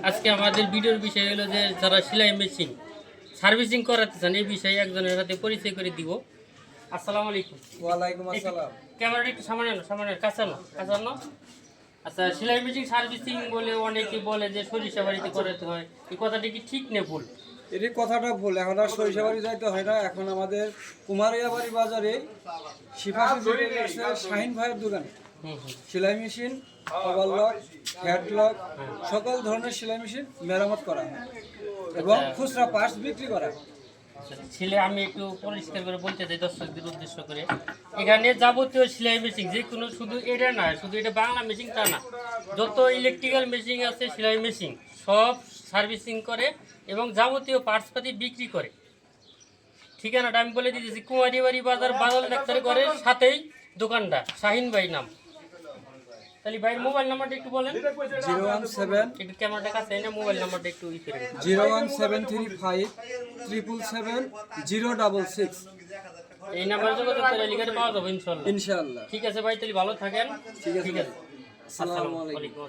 আজকে আমাদের ভিডিওর বিষয় হলো যে যারা সেলাই মেশিন সার্ভিসিং করাতে চান এই বিষয়ে একজনের সাথে পরিচয় করে দিব। আসসালামু আলাইকুম। ওয়ালাইকুম আসসালাম। ক্যামেরাটা একটু সামনে কাছানো। আচ্ছা, সেলাই মেশিন সার্ভিসিং বলে অনেকে বলে যে সরিষাবাড়িতে করাতে হয়, এই কথাটা কি ঠিক না ভুল? এটি কথাটা ভুল। এখন আর সরিষাবাড়ি যাইতে হয় না। এখন আমাদের কুমারিয়াবাড়ি বাজারে শিফাশি শাহিন ভাইয়ের দোকানে সেলাই মেশিন, ওভারলক, হেডলক সকল ধরনের সেলাই মেশিন মেরামত করা হয় এবং খুচরা পার্টস বিক্রি করা হয়। ছেলে আমি একটু পরিষ্কার করে বলতে চাই দর্শকদের উদ্দেশ্য করে, এখানে যাবতীয় সেলাই মেশিন যে কোনো, শুধু এটা না, শুধু এটা বাংলা মেশিন তা না, যত ইলেকট্রিক্যাল মেশিন আছে সেলাই মেশিন সব সার্ভিসিং করে এবং যাবতীয় পার্টসপাতি বিক্রি করে। ঠিকানাটা আমি বলে দিতেছি, কুমারিবাড়ি বাজার বাদল ডাক্তার ঘরের সাথেই দোকানটা, শাহিন ভাই নাম। তাহলে ভাইয়ের মোবাইল নাম্বারটা একটু বলেন। 017 একটু ক্যামেরাটা কাছে এনে মোবাইল নাম্বারটা একটু ই করে। 01735 777 066। এই নাম্বারে যোগাযোগ করে লিখে পাওয়া যাবে ইনশাল্লাহ। ইনশাআল্লাহ। ঠিক আছে ভাই, তাহলে ভালো থাকেন। ঠিক আছে। আসসালামু আলাইকুম।